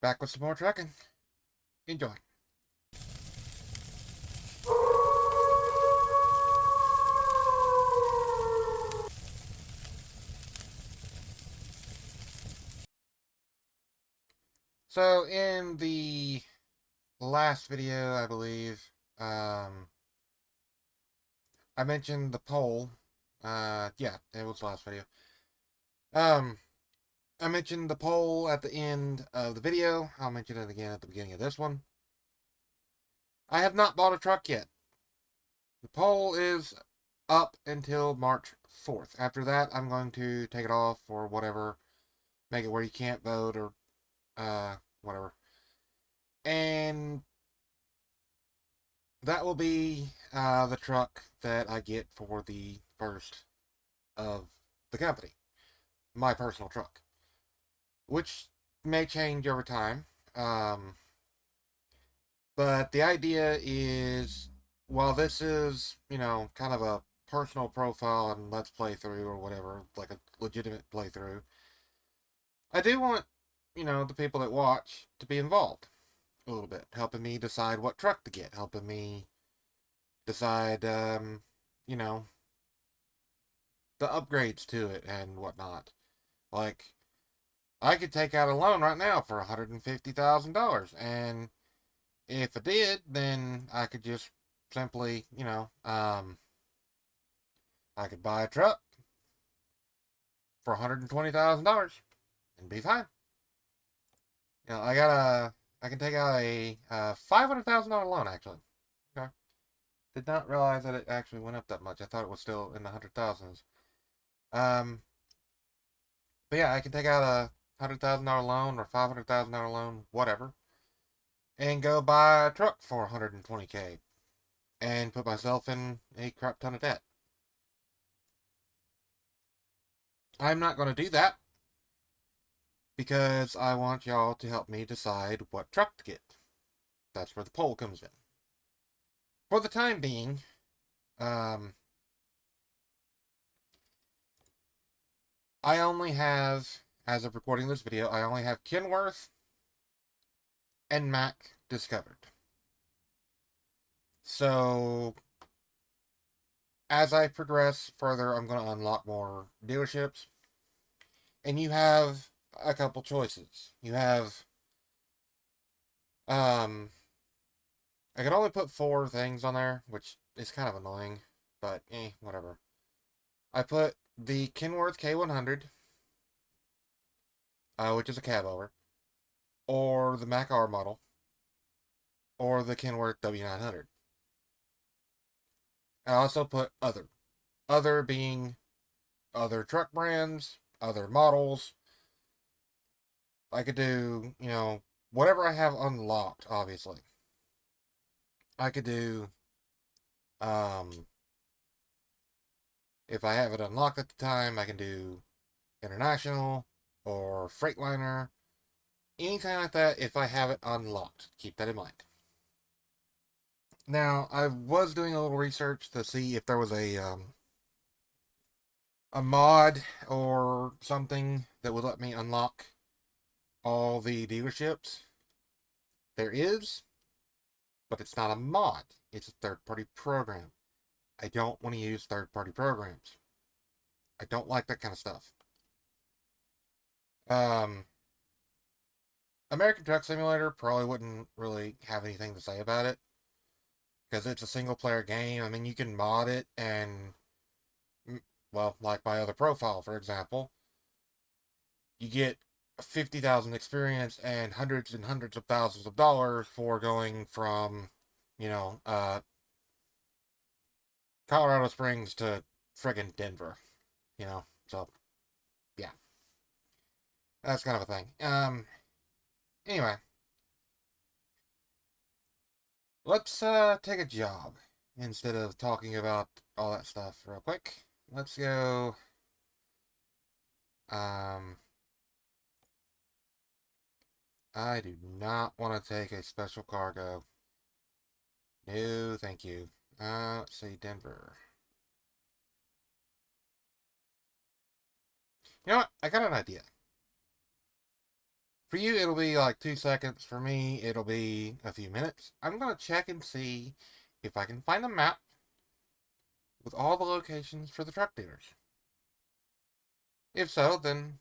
Back with some more trucking. Enjoy. So in the last video, I believe, I mentioned the poll. Yeah, it was the last video. Um, I mentioned the poll at the end of the video. I'll mention it again at the beginning of this one. I have not bought a truck yet. The poll is up until March 4th. After that, I'm going to take it off or whatever, make it where you can't vote or whatever. And that will be the truck that I get for the first of the company. My personal truck. Which may change over time. Um, but the idea is, while this is, kind of a personal profile and let's play through or whatever, like a legitimate playthrough, I do want, the people that watch to be involved a little bit, helping me decide what truck to get, helping me decide, you know, the upgrades to it and whatnot. Like, I could take out a loan right now for $150,000, and if I did, then I could just simply, I could buy a truck for $120,000 and be fine. I can take out a $500,000 loan actually. Okay. Did not realize that it actually went up that much. I thought it was still in the hundred thousands. Um, but yeah, I can take out a $100,000 loan or $500,000 loan, whatever, and go buy a truck for 120K and put myself in a crap ton of debt. I'm not going to do that because I want y'all to help me decide what truck to get. That's where the poll comes in. For the time being, um, I only have, as of recording this video, I only have Kenworth and Mack discovered. So, as I progress further, I'm going to unlock more dealerships. And you have a couple choices. You have, I can only put 4 things on there, which is kind of annoying, but whatever. I put the Kenworth K100, which is a cab over, or the Mac R model, or the Kenworth W900. I also put other. Other being other truck brands, other models. I could do, whatever I have unlocked, obviously. I could do, um, if I have it unlocked at the time, I can do international or Freightliner, anything like that if I have it unlocked. Keep that in mind. Now, I was doing a little research to see if there was a mod or something that would let me unlock all the dealerships. There is, but it's not a mod. It's a third-party program. I don't want to use third-party programs. I don't like that kind of stuff. Um, American Truck Simulator probably wouldn't really have anything to say about it because it's a single-player game. I mean, you can mod it and, well, like my other profile, for example, you get 50,000 experience and hundreds of thousands of dollars for going from, you know, uh, Colorado Springs to friggin' Denver, so yeah, that's kind of a thing. Anyway, let's take a job instead of talking about all that stuff real quick. Let's go. Um, I do not want to take a special cargo. No, thank you. Let's see, Denver. You know what? I got an idea. For you, it'll be like 2 seconds. For me, it'll be a few minutes. I'm going to check and see if I can find a map with all the locations for the truck dealers. If so, then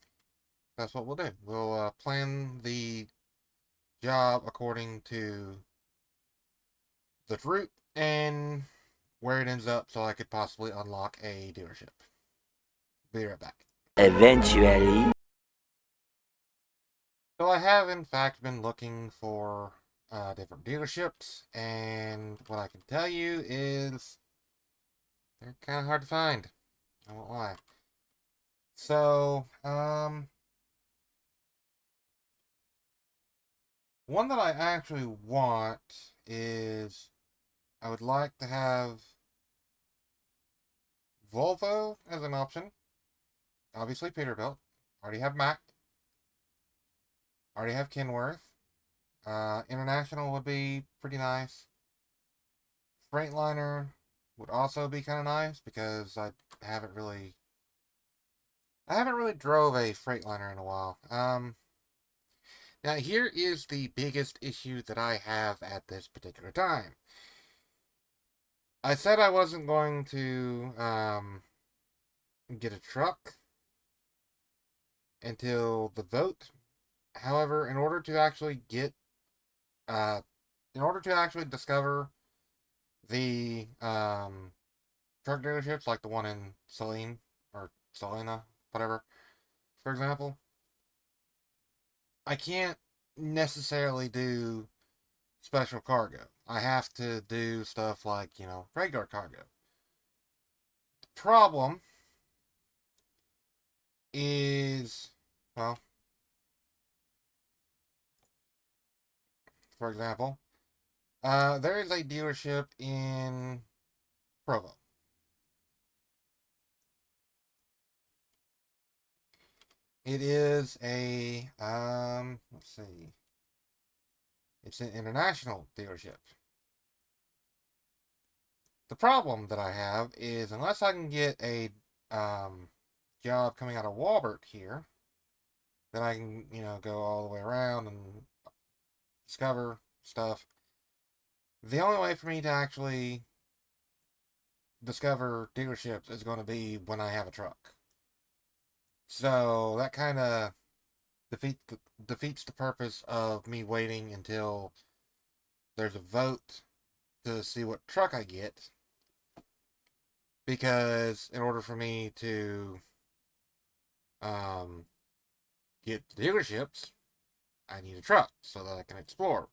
that's what we'll do. We'll plan the job according to the route and where it ends up so I could possibly unlock a dealership. Be right back. Eventually. So I have in fact been looking for different dealerships, and what I can tell you is they're kind of hard to find. I won't lie. So, one that I actually want is I would like to have Volvo as an option. Obviously Peterbilt. Already have Mack. Already have Kenworth. International would be pretty nice. Freightliner would also be kind of nice because haven't really I haven't really drove a Freightliner in a while. Now here is the biggest issue that I have at this particular time. I said I wasn't going to get a truck until the vote. However, in order to actually discover the truck dealerships, like the one in Saline or Salina, whatever, for example, I can't necessarily do special cargo. I have to do stuff like, regular cargo. The problem is, well, for example, there is a dealership in Provo. It is let's see. It's an international dealership. The problem that I have is unless I can get a job coming out of Walbert here, then I can, go all the way around and discover stuff. The only way for me to actually discover dealerships is going to be when I have a truck. So that kind of defeats the purpose of me waiting until there's a vote to see what truck I get. Because in order for me to get the dealerships, I need a truck so that I can explore.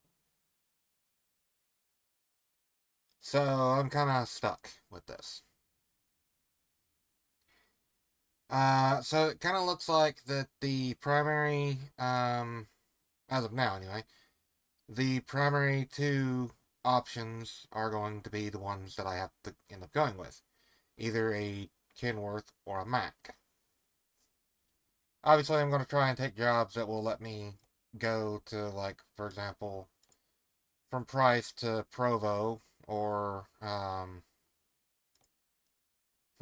So I'm kind of stuck with this. So it kind of looks like that the primary, as of now anyway, the primary two options are going to be the ones that I have to end up going with. Either a Kenworth or a Mack. Obviously, I'm going to try and take jobs that will let me go to, like, for example, from Price to Provo, or from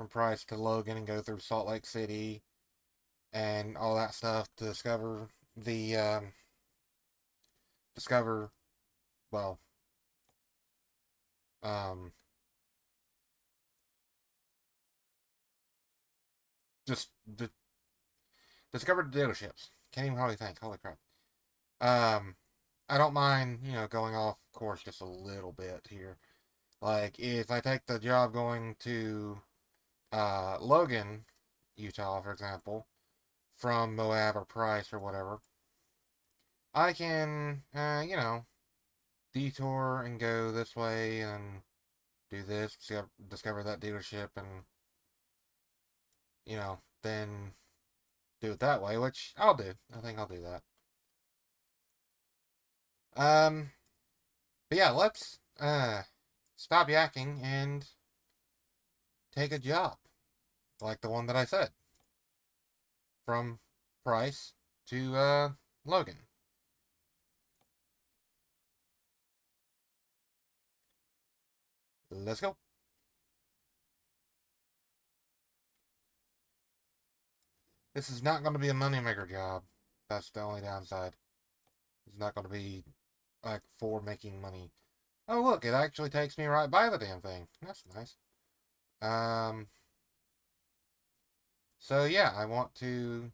Price to Logan and go through Salt Lake City and all that stuff to discover, well, um, just discover dealerships. Can't even hardly think. Holy crap. Um, I don't mind, going off course just a little bit here. Like, if I take the job going to Logan, Utah, for example, from Moab or Price or whatever, I can, detour and go this way and do this, discover that dealership, and, then do it that way, which I'll do. I think I'll do that. But yeah, let's stop yakking and take a job like the one that I said from Price to Logan. Let's go. This is not going to be a moneymaker job. That's the only downside. It's not going to be like for making money. Oh, look, it actually takes me right by the damn thing. That's nice. Um, so yeah, I want to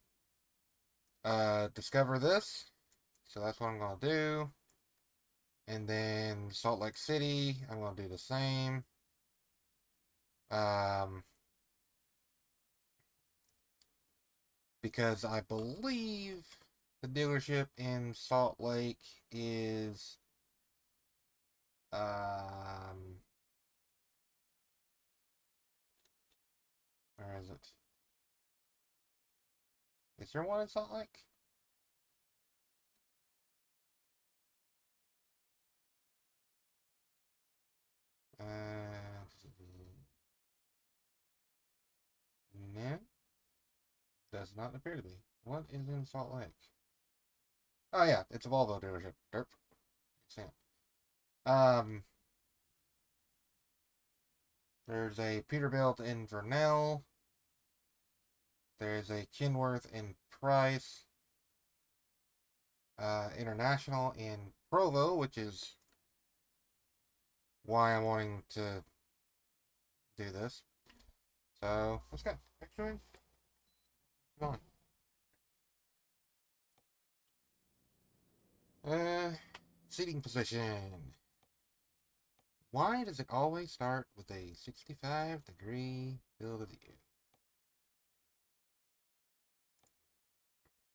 discover this. So that's what I'm going to do. And then Salt Lake City, I'm going to do the same. Um, because I believe the dealership in Salt Lake is where is it? Is there one in Salt Lake? No, does not appear to be. What is in Salt Lake? Oh yeah, it's a Volvo dealership. Derp. Sam. Um, there's a Peterbilt in Vernell. There's a Kenworth in Price. International in Provo, which is why I'm wanting to do this. So let's go. Actually, come on. Seating position. Why does it always start with a 65-degree field of view?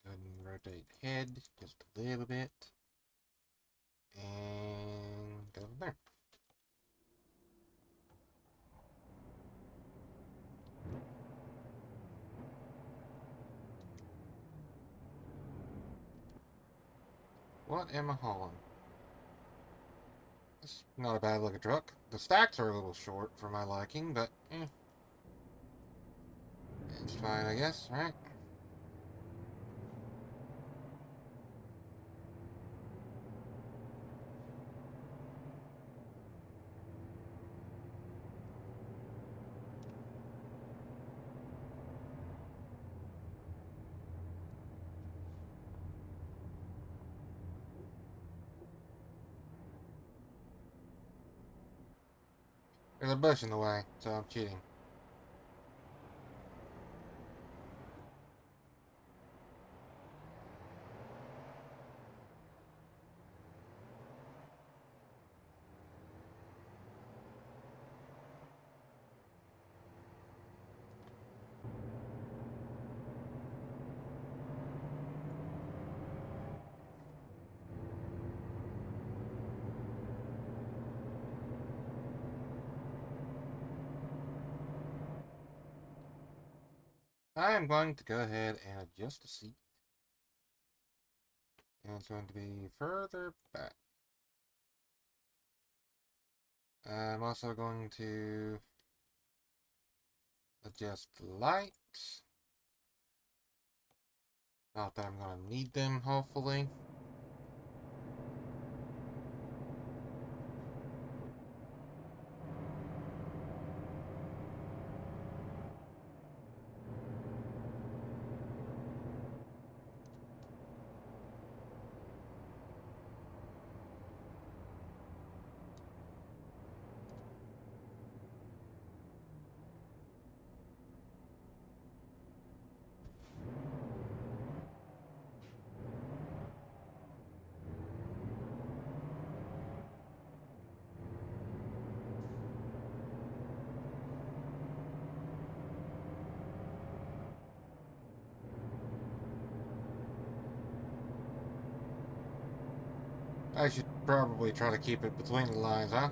Go ahead and rotate head just a little bit. And go from there. What am I hauling? It's not a bad looking truck. The stacks are a little short for my liking, but it's fine, I guess, right? There's a bush in the way, so I'm cheating. I am going to go ahead and adjust the seat. And it's going to be further back. I'm also going to adjust the lights. Not that I'm going to need them, hopefully. I should probably try to keep it between the lines, huh?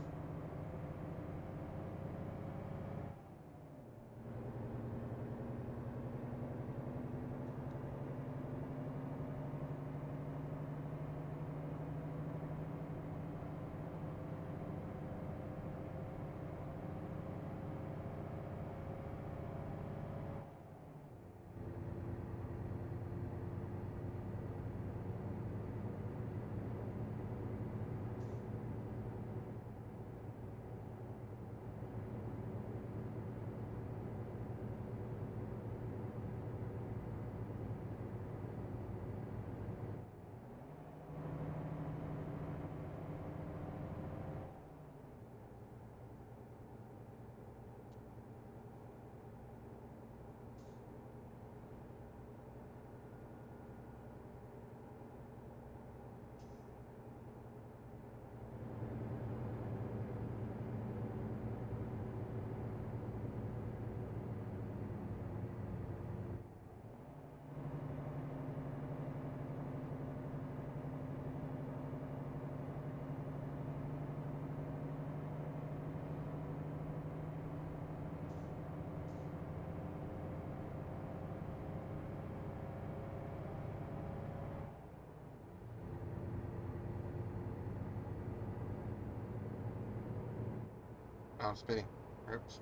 I'm spitting. Oops.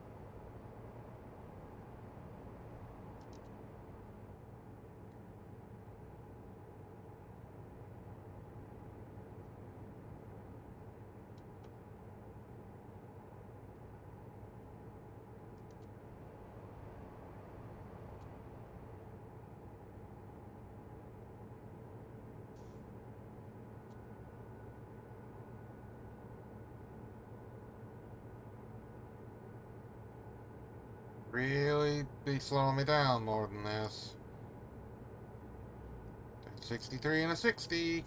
Really be slowing me down more than this. 63 and a 60.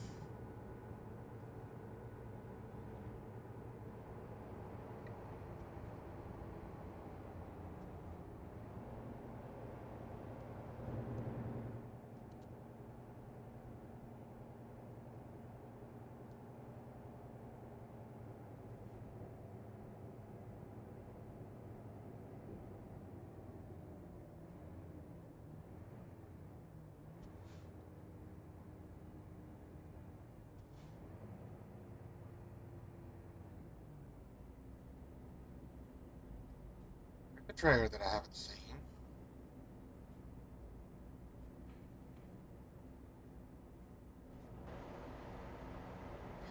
A trailer that I haven't seen.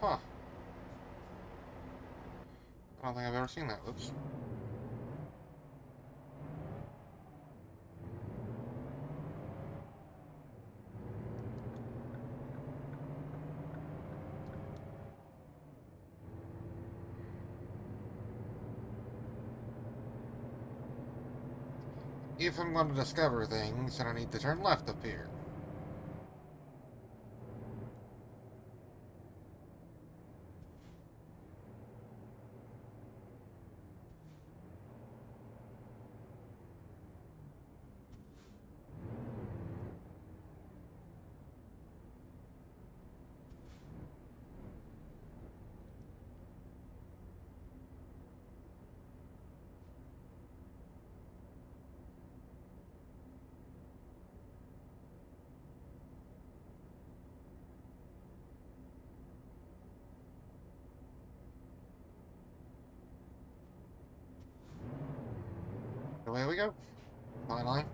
Huh. I don't think I've ever seen that. Oops. If I'm going to discover things, then I need to turn left up here. Away we go. Finally.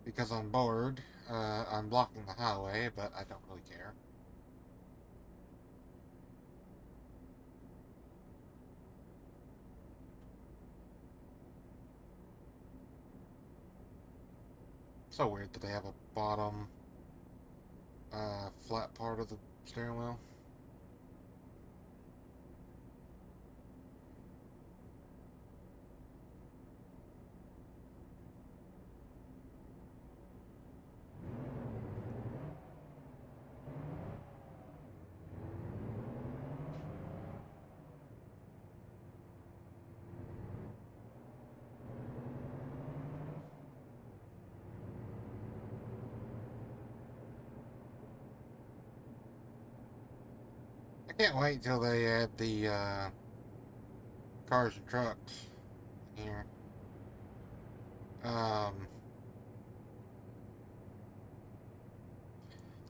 Because I'm bored, I'm blocking the highway, but I don't really care. So weird that they have a bottom, flat part of the steering wheel. I can't wait till they add the, cars and trucks here. Um,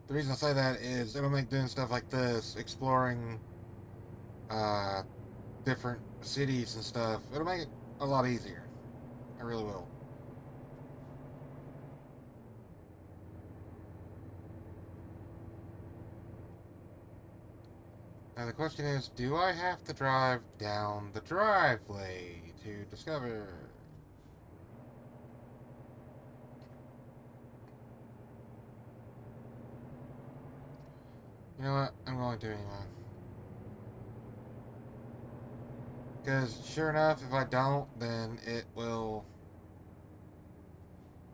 the reason I say that is it'll make doing stuff like this, exploring, uh, different cities and stuff, it'll make it a lot easier. I really will. Now the question is, do I have to drive down the driveway to discover? You know what? I'm going to anyway. Because sure enough, if I don't, then it will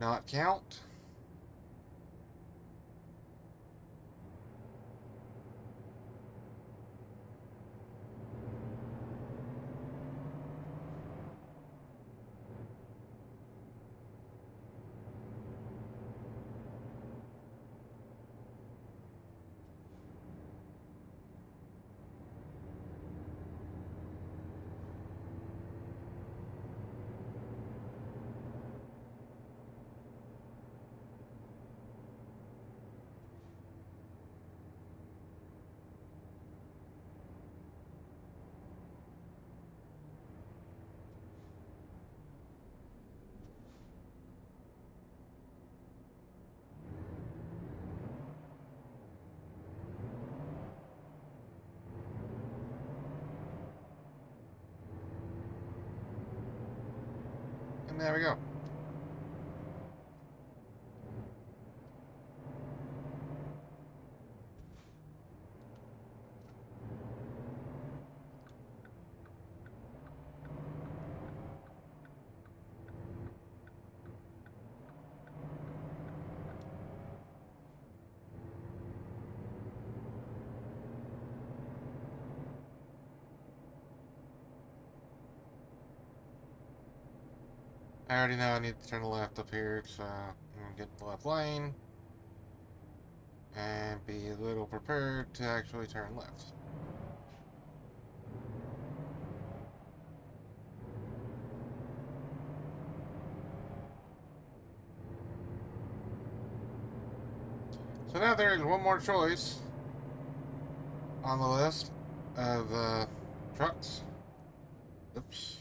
not count. And there we go. I already know I need to turn left up here, so I'm gonna get in the left lane and be a little prepared to actually turn left. So now there is one more choice on the list of trucks. Oops.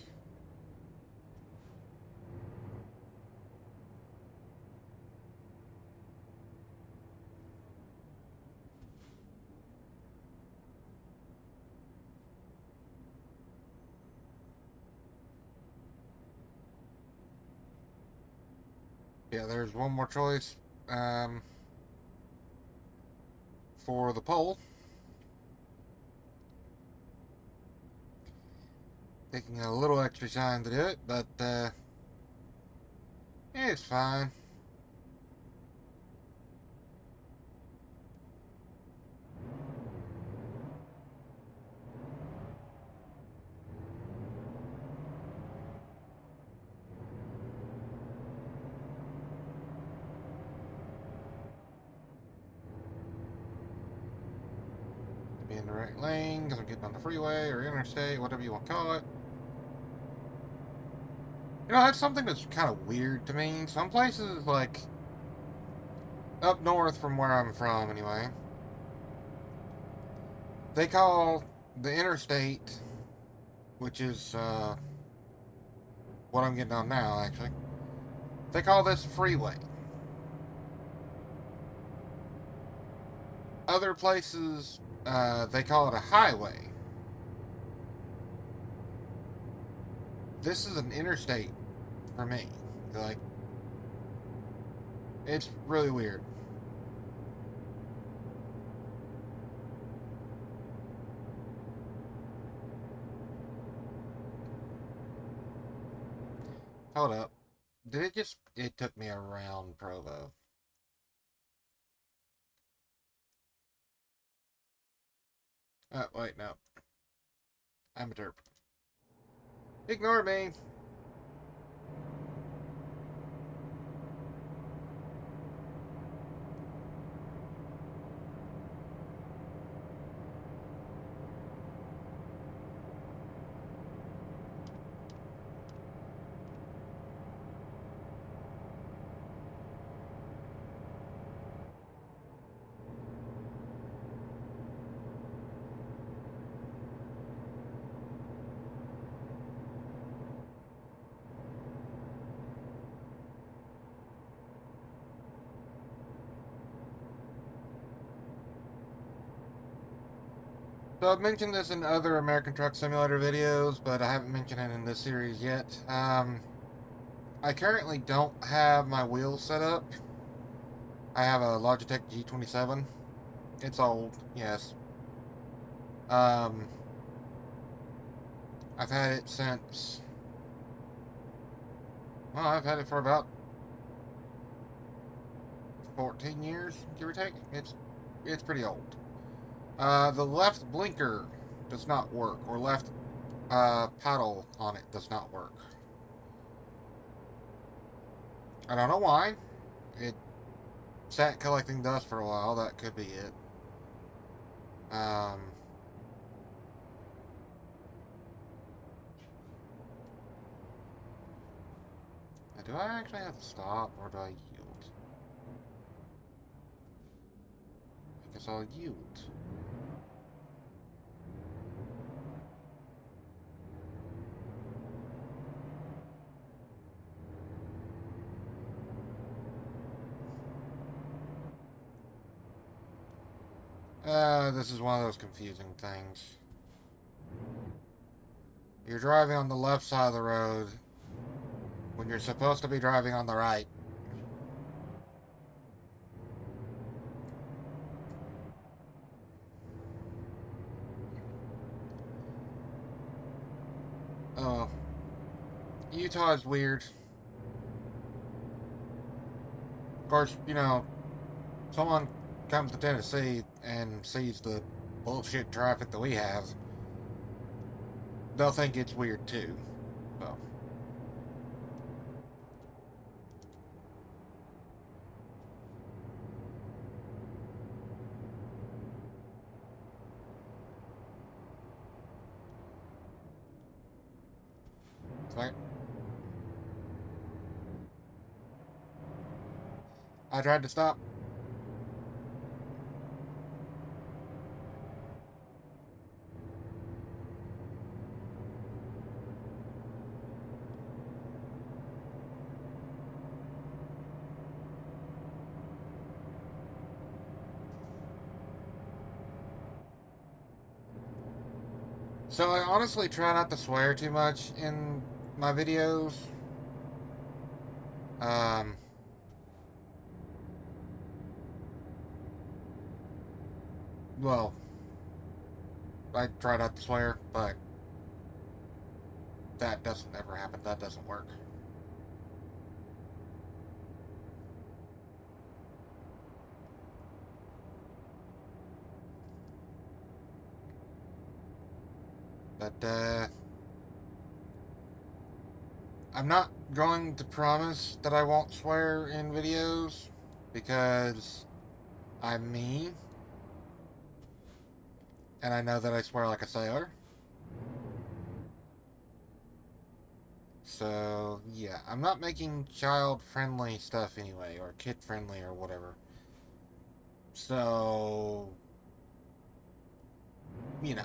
Yeah, there's one more choice for the pole. Taking a little extra time to do it, but it's fine. To be in the right lane, because I'm getting on the freeway or interstate, whatever you want to call it. You know, that's something that's kind of weird to me. Some places, like, up north from where I'm from, anyway, they call the interstate, which is what I'm getting on now, actually, they call this a freeway. Other places, they call it a highway. This is an interstate for me. Like, it's really weird. Hold up. Did it just... It took me around Provo. Oh, wait, no. I'm a derp. Ignore me. So I've mentioned this in other American Truck Simulator videos, but I haven't mentioned it in this series yet. I currently don't have my wheels set up. I have a Logitech G27. It's old, yes. Um, I've had it since... Well, I've had it for about 14 years, give or take. It's pretty old. The left blinker does not work, or left paddle on it does not work. I don't know why. It sat collecting dust for a while. That could be it. Do I actually have to stop, or do I yield? I guess I'll yield. This is one of those confusing things. You're driving on the left side of the road, when you're supposed to be driving on the right. Oh, Utah is weird. Of course, someone comes to Tennessee and sees the bullshit traffic that we have, they'll think it's weird too. So, it's like, I tried to stop. So I honestly try not to swear too much in my videos. Um, well, I try not to swear, but that doesn't ever happen. That doesn't work. But I'm not going to promise that I won't swear in videos because I'm me and I know that I swear like a sailor. So, yeah, I'm not making child-friendly stuff anyway, or kid-friendly, or whatever. So, you know,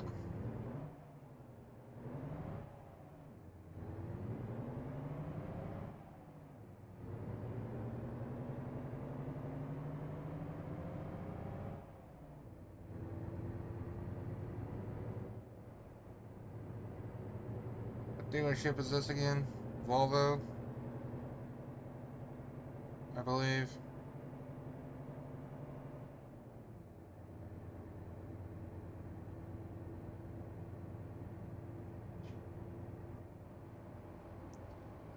what dealership is this again? Volvo, I believe.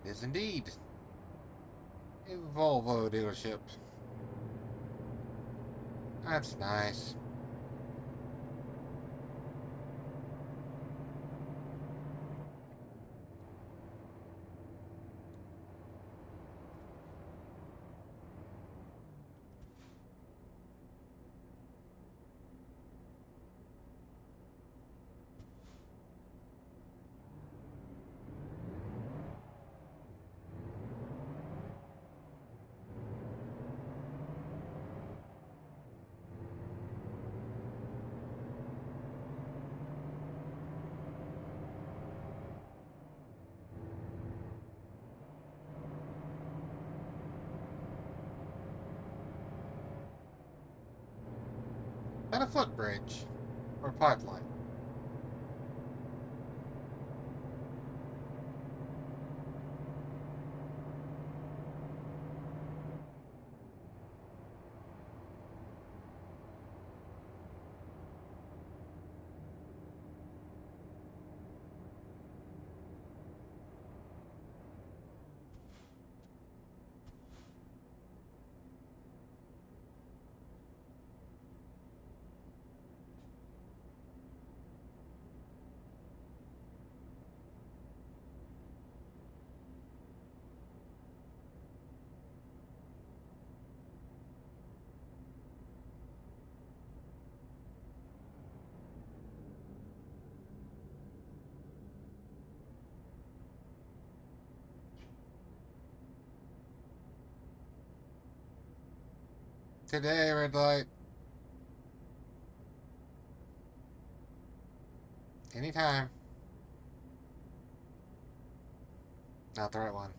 It is indeed a Volvo dealership. That's nice. Is that a footbridge? Or a pipeline? Today, red light. Anytime. Not the right one.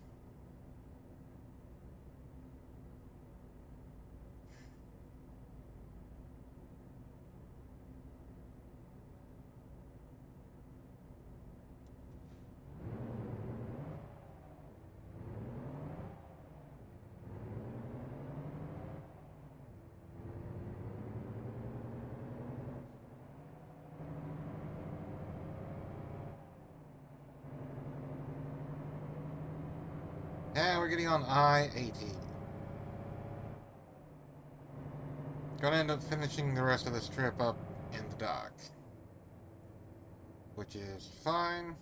And we're getting on I-80. Gonna end up finishing the rest of this trip up in the dock, which is fine.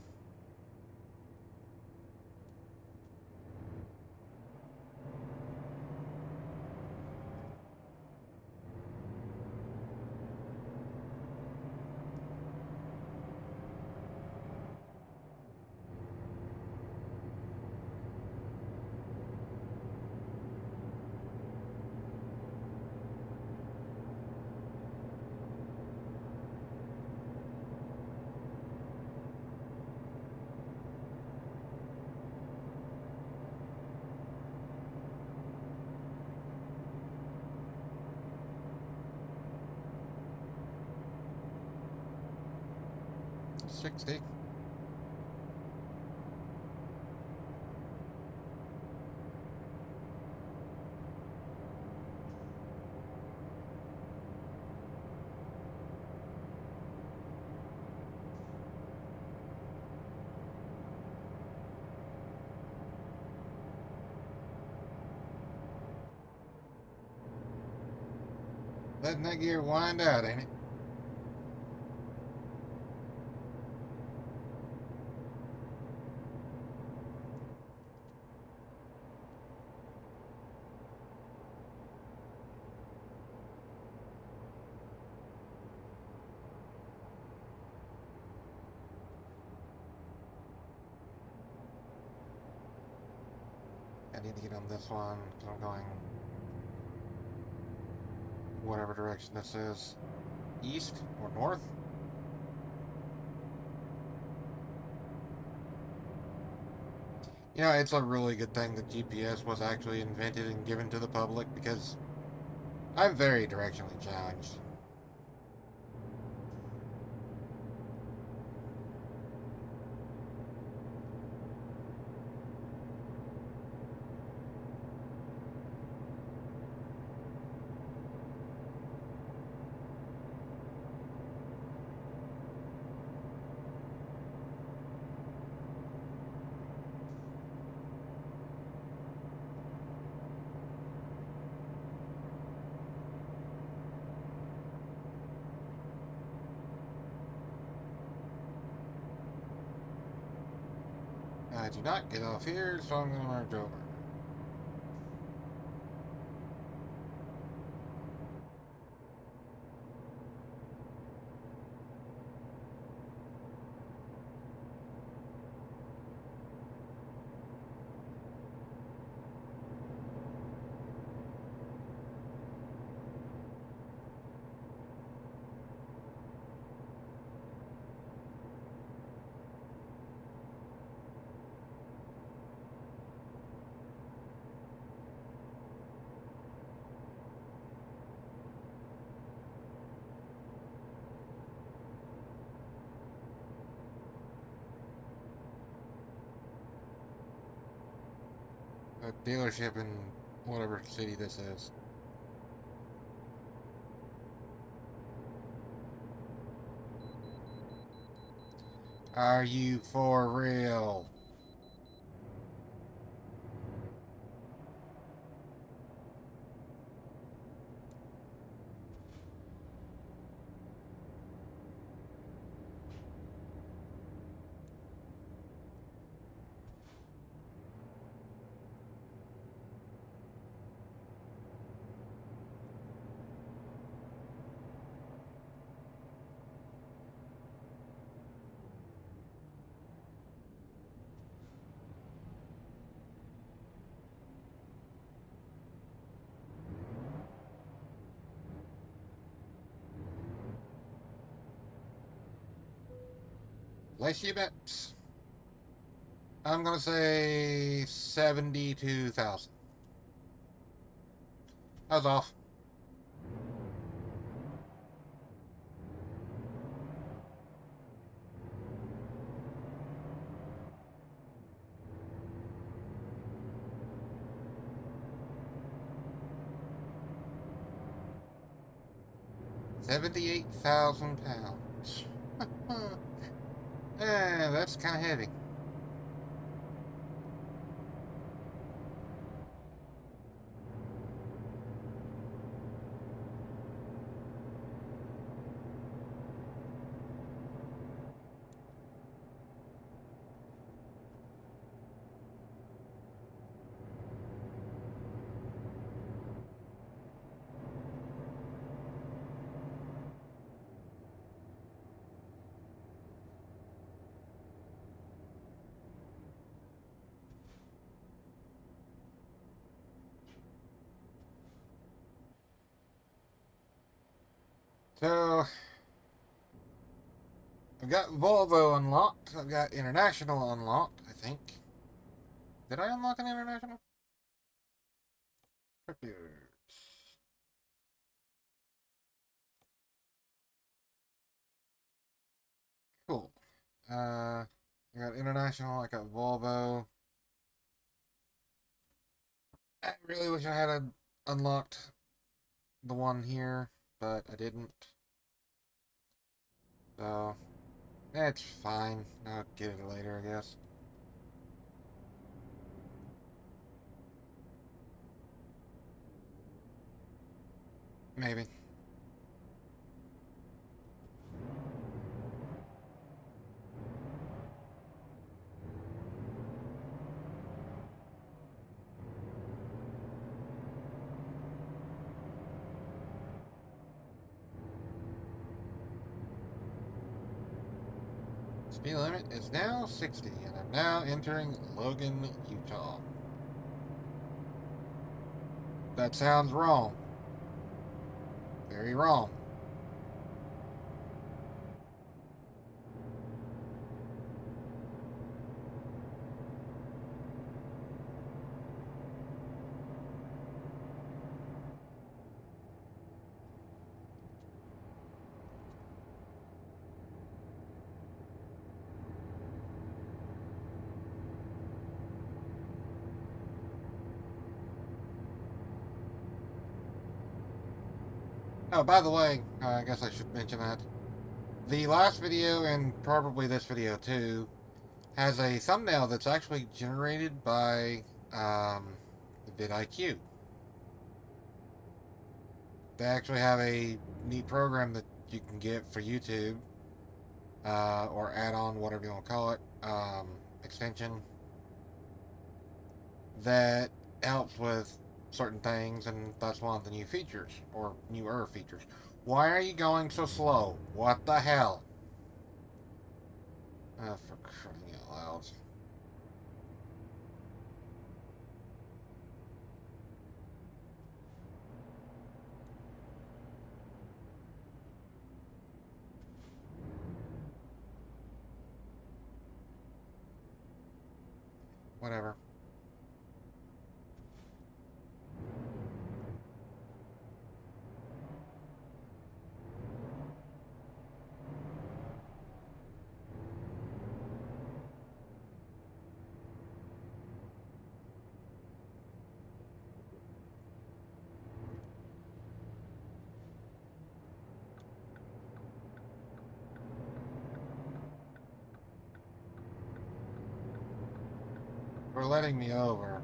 $60. Letting that gear wind out, ain't it? I need to get on this one because I'm going whatever direction this is. East or north? You know, it's a really good thing that GPS was actually invented and given to the public because I'm very directionally challenged. I do not get off here, so I'm going to merge over. A dealership in whatever city this is. Are you for real? Place your bets. I'm gonna say 72,000. I was off. £78,000. That's kind of heavy. So, I've got Volvo unlocked. I've got International unlocked, I think. Did I unlock an International? Cool. I got International, I got Volvo. I really wish I had unlocked the one here, but I didn't. So, it's fine. I'll get it later, I guess. Maybe. Speed limit is now 60, and I'm now entering Logan, Utah. That sounds wrong. Very wrong. Oh, by the way, I guess I should mention that. The last video, and probably this video too, has a thumbnail that's actually generated by vidIQ. They actually have a neat program that you can get for YouTube, or add-on, whatever you want to call it, extension, that helps with certain things, and that's one of the new features, or newer features. Why are you going so slow? What the hell? For crying out loud. Whatever. For letting me over.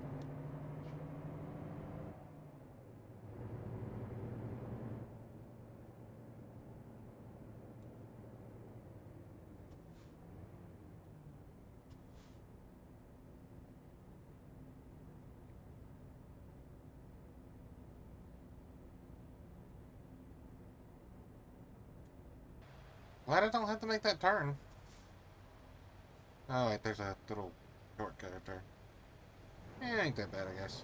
Glad I don't have to make that turn. Oh, wait, there's a little shortcut up there. Ain't that bad, I guess.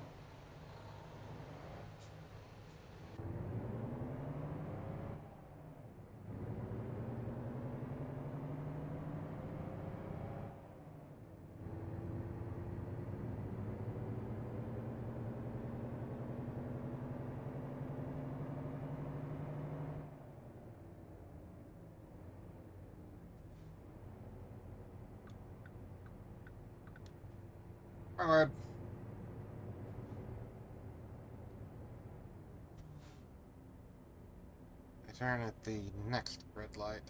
Alright. I turn at the next red light.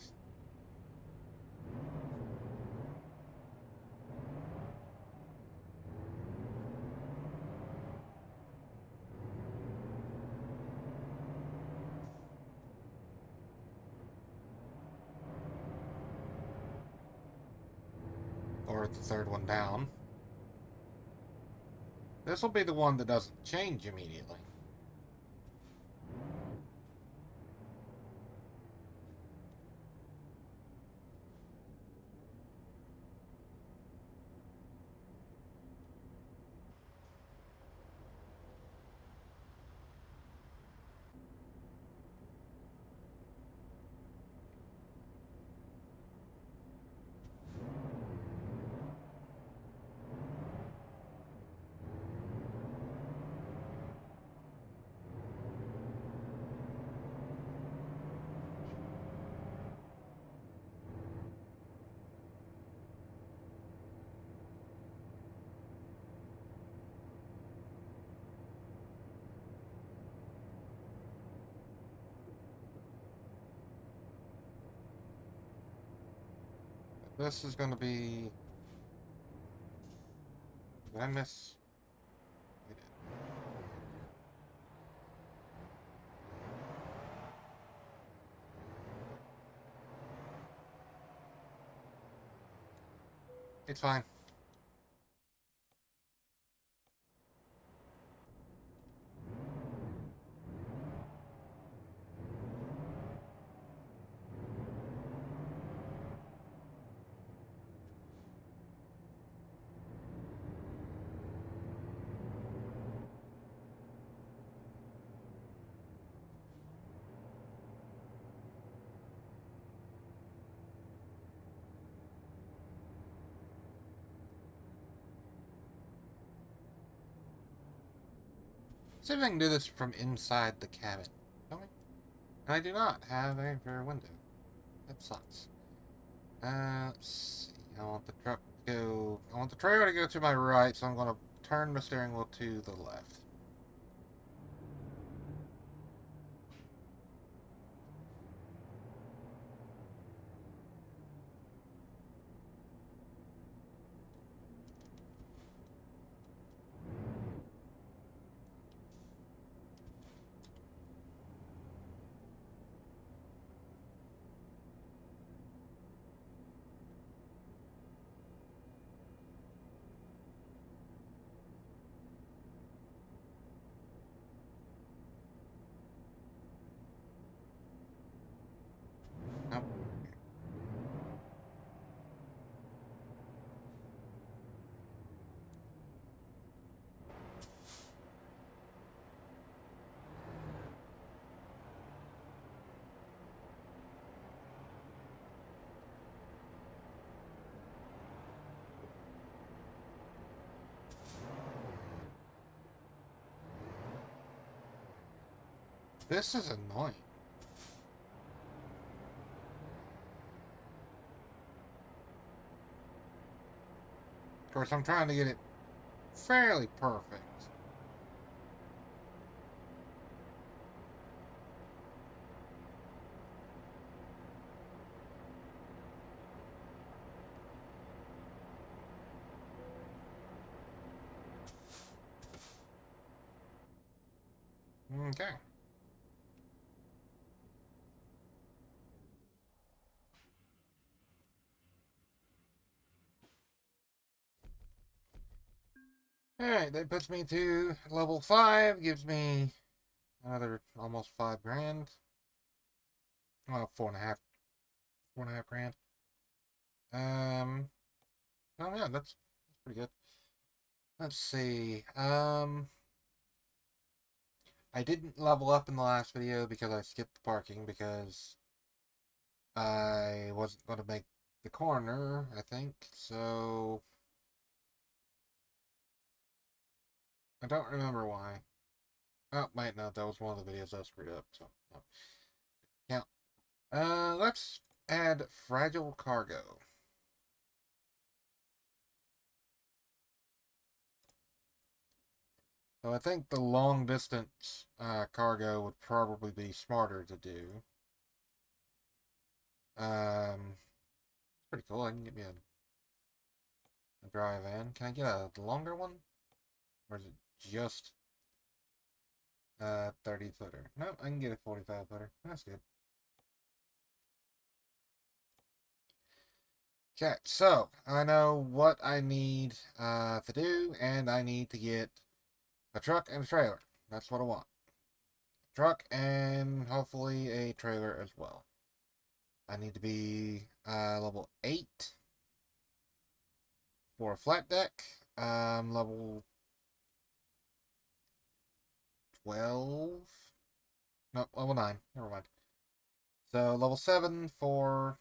Or the third one down. This will be the one that doesn't change immediately. this is going to be... Did I miss? I did. It's fine. See if I can do this from inside the cabin. Okay. And I do not have a rear window. That sucks. Let's see. I want the truck to go... I want the trailer to go to my right, so I'm going to turn my steering wheel to the left. Nope. This is annoying. Of course, I'm trying to get it fairly perfect. Okay. Alright, that puts me to level 5, gives me another almost 5 grand. Well, 4.5 grand. Oh yeah, that's pretty good. Let's see. I didn't level up in the last video because I skipped the parking because I wasn't going to make the corner, I think. So I don't remember why. Oh, wait, no, that was one of the videos I screwed up. So no. Yeah. Let's add fragile cargo. So I think the long distance cargo would probably be smarter to do. It's pretty cool. I can get me a dry van. Can I get a longer one? Or is it just 30 footer? No, I can get a 45 footer. That's good. Okay, so I know what I need to do, and I need to get a truck and a trailer. That's what I want. Truck and hopefully a trailer as well. I need to be level 8 for a flat deck. Level 12. No, level 9. Never mind. So level 7 for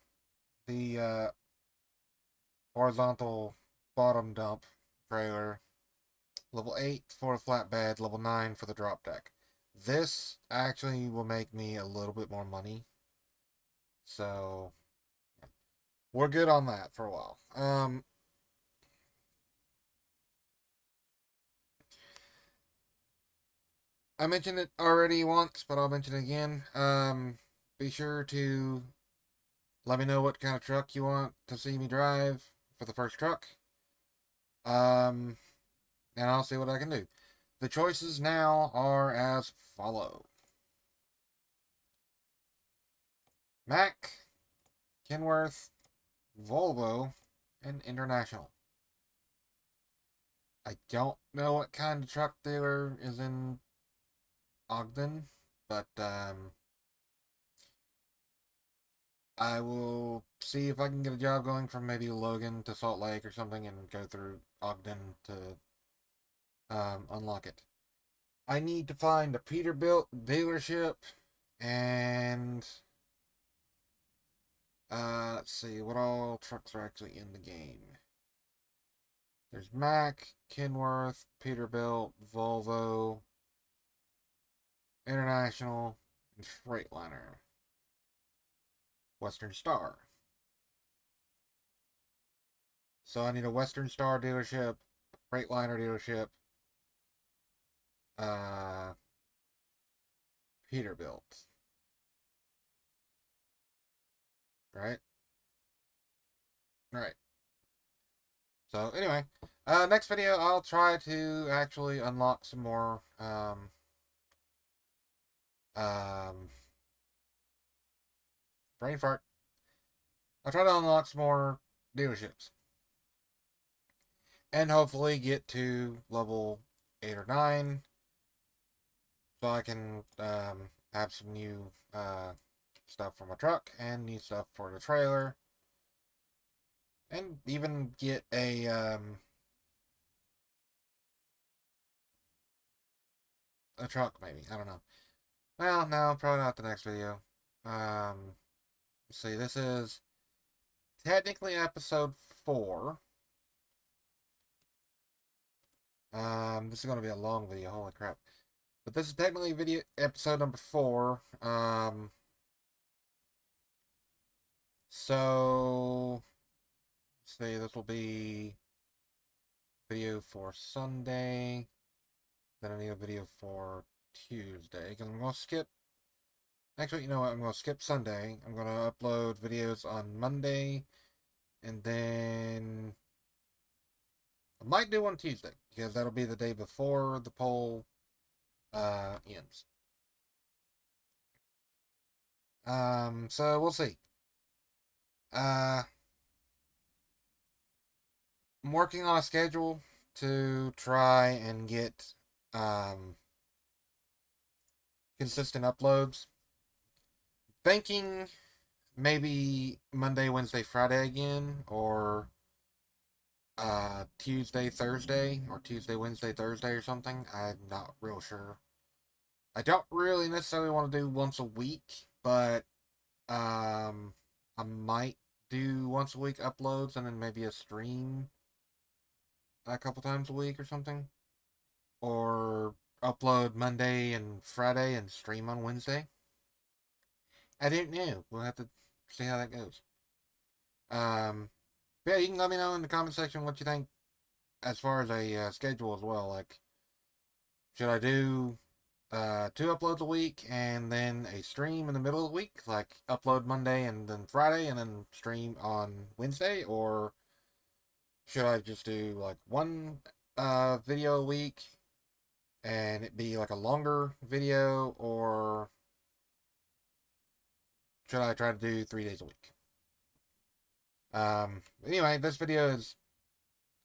the horizontal bottom dump trailer. Level 8 for a flatbed. Level 9 for the drop deck. This actually will make me a little bit more money. So we're good on that for a while. I mentioned it already once, but I'll mention it again. Be sure to Let me know what kind of truck you want to see me drive for the first truck. Um, and I'll see what I can do. The choices now are as follow: Mack, Kenworth, Volvo, and International. I don't know what kind of truck dealer is in Ogden, but I will see if I can get a job going from maybe Logan to Salt Lake or something and go through Ogden to unlock it. I need to find a Peterbilt dealership and let's see what all trucks are actually in the game. There's Mack, Kenworth, Peterbilt, Volvo, International, and Freightliner. Western Star. So I need a Western Star dealership, Freightliner dealership, uh, Peterbilt. Right? Right. So anyway, next video I'll try to actually unlock some more um, brain fart. I'll try to unlock some more dealerships. And hopefully get to level 8 or 9 so I can have some new stuff for my truck and new stuff for the trailer. And even get a truck maybe. I don't know. Well, no, probably not the next video. Let's see, this is technically episode 4. This is gonna be a long video, holy crap. But this is technically video episode number 4. So let's see, this will be video for Sunday. Then I need a video for Tuesday. Because I'm gonna skip. Actually, you know what? I'm gonna skip Sunday. I'm gonna upload videos on Monday, and then I might do one Tuesday because that'll be the day before the poll ends. So we'll see. I'm working on a schedule to try and get consistent uploads. Thinking maybe Monday, Wednesday, Friday again, or Tuesday, Thursday, or Tuesday, Wednesday, Thursday, or something. I'm not real sure. I don't really necessarily want to do once a week, but I might do once a week uploads and then maybe a stream a couple times a week or something, or upload Monday and Friday and stream on Wednesday. I don't know. We'll have to see how that goes. Yeah, you can let me know in the comment section what you think as far as a schedule as well. Like, should I do 2 uploads a week and then a stream in the middle of the week? Like, upload Monday and then Friday and then stream on Wednesday? Or should I just do like one video a week and it be like a longer video? Or should I try to do 3 days a week? Anyway, this video is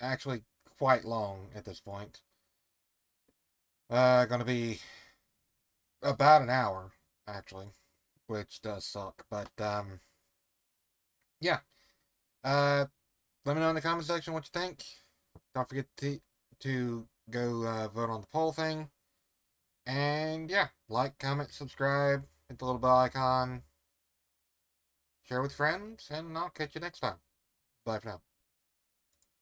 actually quite long at this point. Gonna be about an hour, actually, which does suck, but, yeah. Let me know in the comment section what you think. Don't forget to go vote on the poll thing. And, yeah, like, comment, subscribe, hit the little bell icon, share with friends, and I'll catch you next time. Bye for now.